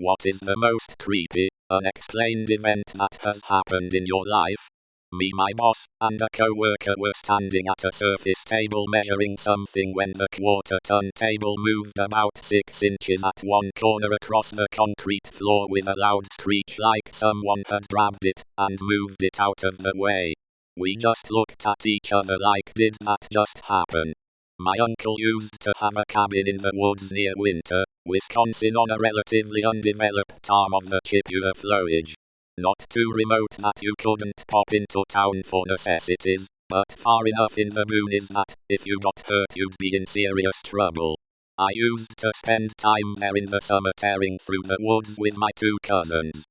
What is the most creepy, unexplained event that has happened in your life? Me, my boss, and a co-worker were standing at a surface table measuring something when the quarter-ton table moved about 6 inches at one corner across the concrete floor with a loud screech like someone had grabbed it and moved it out of the way. We just looked at each other like, did that just happen? My uncle used to have a cabin in the woods near Winter, Wisconsin on a relatively undeveloped arm of the Chippewa flowage. Not too remote that you couldn't pop into town for necessities, but far enough in the boonies that, if you got hurt you'd be in serious trouble. I used to spend time there in the summer tearing through the woods with my 2 cousins.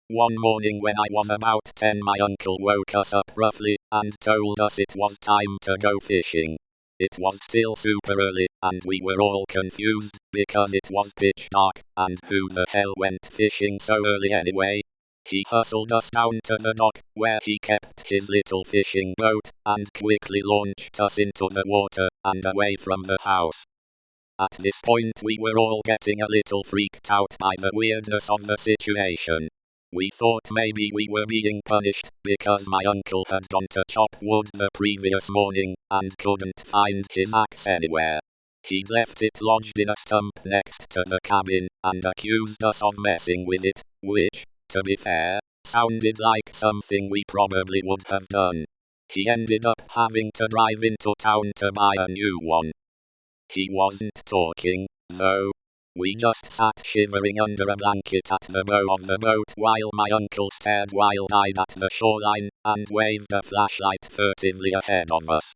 One morning when I was about 10 my uncle woke us up roughly, and told us it was time to go fishing. It was still super early, and we were all confused, because it was pitch dark, and who the hell went fishing so early anyway? He hustled us down to the dock, where he kept his little fishing boat, and quickly launched us into the water, and away from the house. At this point we were all getting a little freaked out by the weirdness of the situation. We thought maybe we were being punished, because my uncle had gone to chop wood the previous morning, and couldn't find his axe anywhere. He'd left it lodged in a stump next to the cabin, and accused us of messing with it, which, to be fair, sounded like something we probably would have done. He ended up having to drive into town to buy a new one. He wasn't talking, though. We just sat shivering under a blanket at the bow of the boat while my uncle stared wild-eyed at the shoreline, and waved a flashlight furtively ahead of us.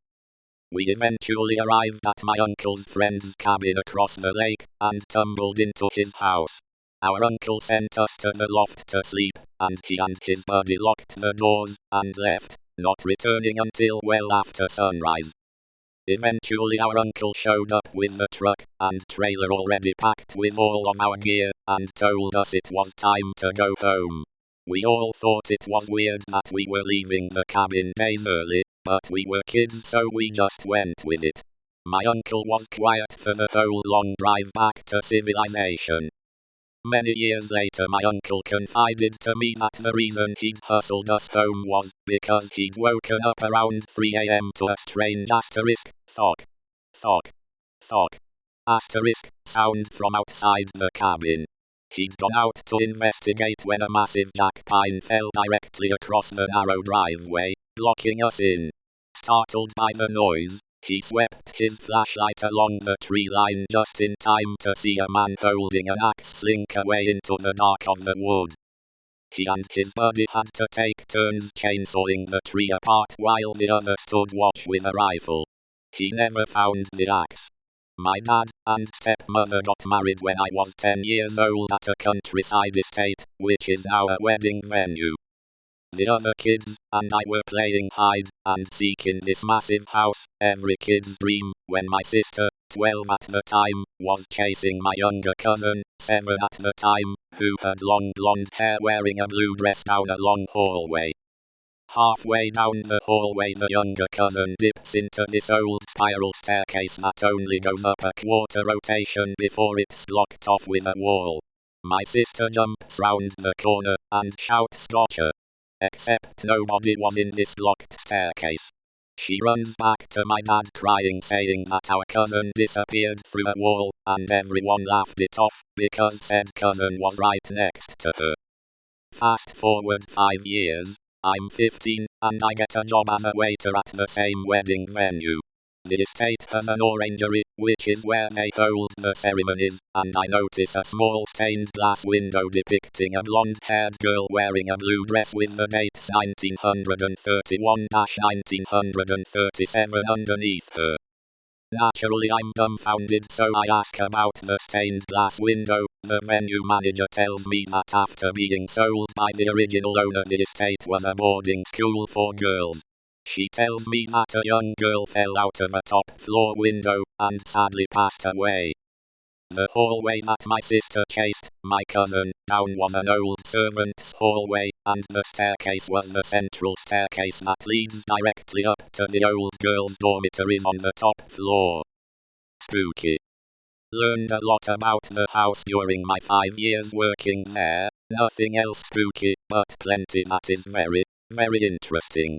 We eventually arrived at my uncle's friend's cabin across the lake, and tumbled into his house. Our uncle sent us to the loft to sleep, and he and his buddy locked the doors, and left, not returning until well after sunrise. Eventually our uncle showed up with the truck and trailer already packed with all of our gear, and told us it was time to go home. We all thought it was weird that we were leaving the cabin days early, but we were kids so we just went with it. My uncle was quiet for the whole long drive back to civilization. Many years later my uncle confided to me that the reason he'd hustled us home was because he'd woken up around 3 a.m. to a strange thok, thok, thok, sound from outside the cabin. He'd gone out to investigate when a massive jack pine fell directly across the narrow driveway, blocking us in. Startled by the noise, he swept his flashlight along the tree line just in time to see a man holding an axe slink away into the dark of the wood. He and his buddy had to take turns chainsawing the tree apart while the other stood watch with a rifle. He never found the axe. My dad and stepmother got married when I was 10 years old at a countryside estate, which is now a wedding venue. The other kids and I were playing hide and seek in this massive house, every kid's dream, when my sister, 12 at the time, was chasing my younger cousin, 7 at the time, who had long blonde hair wearing a blue dress down a long hallway. Halfway down the hallway the younger cousin dips into this old spiral staircase that only goes up a quarter rotation before it's blocked off with a wall. My sister jumps round the corner and shouts "Gotcha!" Except nobody was in this locked staircase. She runs back to my dad crying, saying that our cousin disappeared through a wall, and everyone laughed it off, because said cousin was right next to her. Fast forward 5 years, I'm 15, and I get a job as a waiter at the same wedding venue. The estate has an orangery, which is where they hold the ceremonies, and I notice a small stained glass window depicting a blonde-haired girl wearing a blue dress with the dates 1931-1937 underneath her. Naturally I'm dumbfounded, so I ask about the stained glass window. The venue manager tells me that after being sold by the original owner the estate was a boarding school for girls. She tells me that a young girl fell out of a top-floor window and sadly passed away. The hallway that my sister chased my cousin down was an old servant's hallway, and the staircase was the central staircase that leads directly up to the old girls' dormitories on the top floor. Spooky. Learned a lot about the house during my 5 years working there. Nothing else spooky, but plenty that is very, very interesting.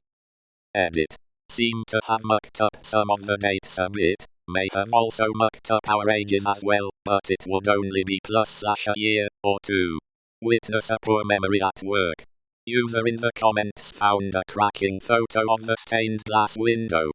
Edit. Seem to have mucked up some of the dates a bit. May have also mucked up our ages as well, but it would only be +/ a year or two. Witness a poor memory at work. User in the comments found a cracking photo of the stained glass window.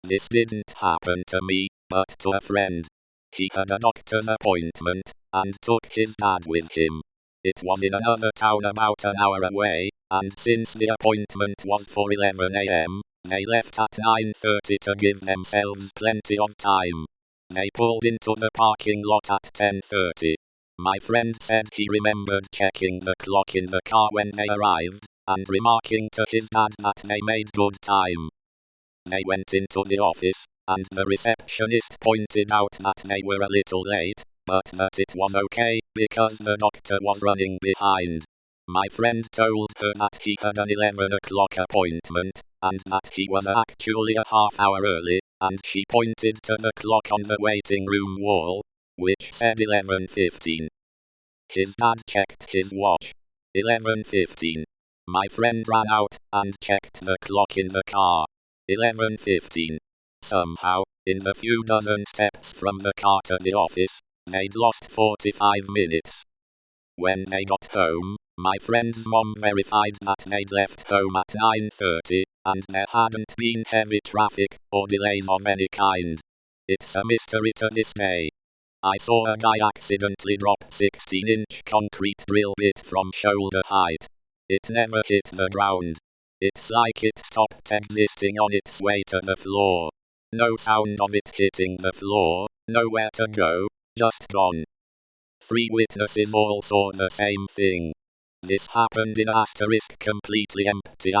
This didn't happen to me, but to a friend. He had a doctor's appointment, and took his dad with him. It was in another town about an hour away, and since the appointment was for 11 a.m., they left at 9:30 to give themselves plenty of time. They pulled into the parking lot at 10:30. My friend said he remembered checking the clock in the car when they arrived, and remarking to his dad that they made good time. They went into the office, and the receptionist pointed out that they were a little late, but that it was okay, because the doctor was running behind. My friend told her that he had an 11 o'clock appointment, and that he was actually a half hour early, and she pointed to the clock on the waiting room wall, which said 11:15. His dad checked his watch. 11:15. My friend ran out, and checked the clock in the car. 11:15. Somehow, in the few dozen steps from the car to the office, they'd lost 45 minutes. When they got home, my friend's mom verified that they'd left home at 9:30, and there hadn't been heavy traffic, or delays of any kind. It's a mystery to this day. I saw a guy accidentally drop 16-inch concrete drill bit from shoulder height. It never hit the ground. It's like it stopped existing on its way to the floor. No sound of it hitting the floor, nowhere to go, just gone. 3 witnesses all saw the same thing. This happened in completely empty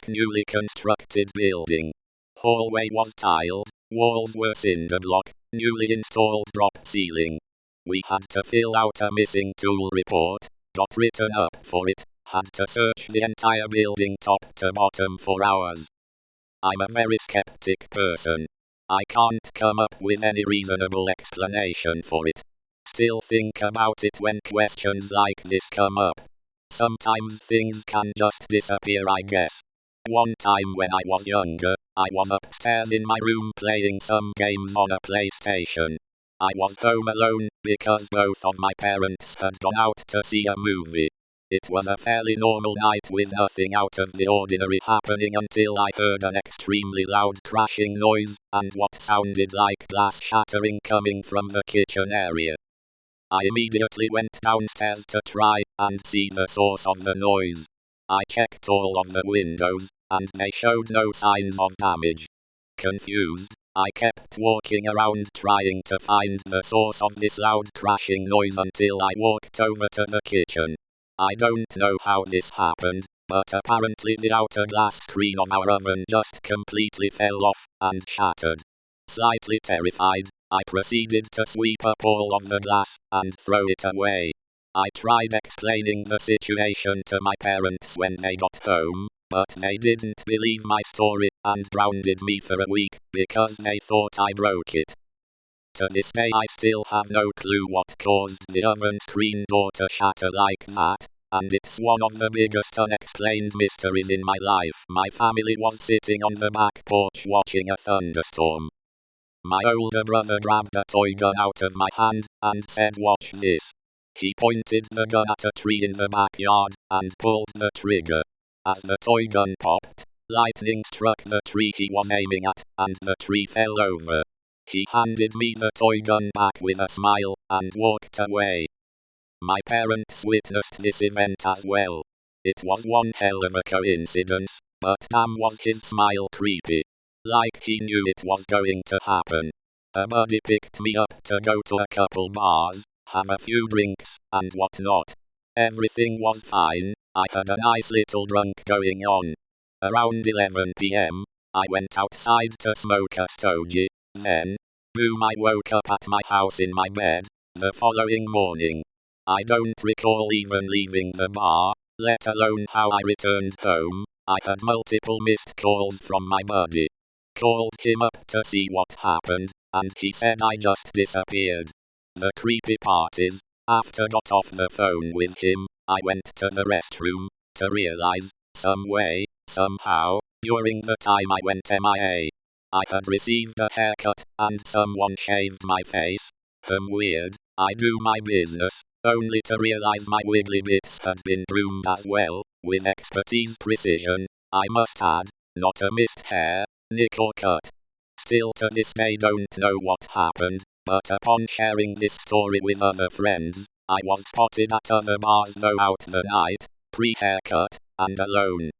newly constructed building. Hallway was tiled, walls were cinder block, newly installed drop ceiling. We had to fill out a missing tool report, got written up for it, had to search the entire building top to bottom for hours. I'm a very skeptic person. I can't come up with any reasonable explanation for it. Still think about it when questions like this come up. Sometimes things can just disappear, I guess. One time when I was younger, I was upstairs in my room playing some games on a PlayStation. I was home alone because both of my parents had gone out to see a movie. It was a fairly normal night with nothing out of the ordinary happening until I heard an extremely loud crashing noise and what sounded like glass shattering coming from the kitchen area. I immediately went downstairs to try and see the source of the noise. I checked all of the windows, and they showed no signs of damage. Confused, I kept walking around trying to find the source of this loud crashing noise until I walked over to the kitchen. I don't know how this happened, but apparently the outer glass screen of our oven just completely fell off and shattered. Slightly terrified, I proceeded to sweep up all of the glass and throw it away. I tried explaining the situation to my parents when they got home, but they didn't believe my story and grounded me for a week because they thought I broke it. To this day I still have no clue what caused the oven screen door to shatter like that, and it's one of the biggest unexplained mysteries in my life. My family was sitting on the back porch watching a thunderstorm. My older brother grabbed a toy gun out of my hand and said, "Watch this." He pointed the gun at a tree in the backyard and pulled the trigger. As the toy gun popped, lightning struck the tree he was aiming at, and the tree fell over. He handed me the toy gun back with a smile and walked away. My parents witnessed this event as well. It was one hell of a coincidence, but damn was his smile creepy. Like he knew it was going to happen. A buddy picked me up to go to a couple bars, have a few drinks, and whatnot. Everything was fine, I had a nice little drunk going on. Around 11 p.m., I went outside to smoke a stogie, then, boom, I woke up at my house in my bed, the following morning. I don't recall even leaving the bar, let alone how I returned home. I had multiple missed calls from my buddy. Called him up to see what happened, and he said I just disappeared. The creepy part is, after got off the phone with him, I went to the restroom, to realize, some way, somehow, during the time I went MIA, I had received a haircut, and someone shaved my face. Weird, I do my business, only to realize my wiggly bits had been groomed as well, with expertise precision, I must add, not a missed hair, nick or cut. Still to this day don't know what happened, but upon sharing this story with other friends, I was spotted at other bars throughout the night, pre-haircut, and alone.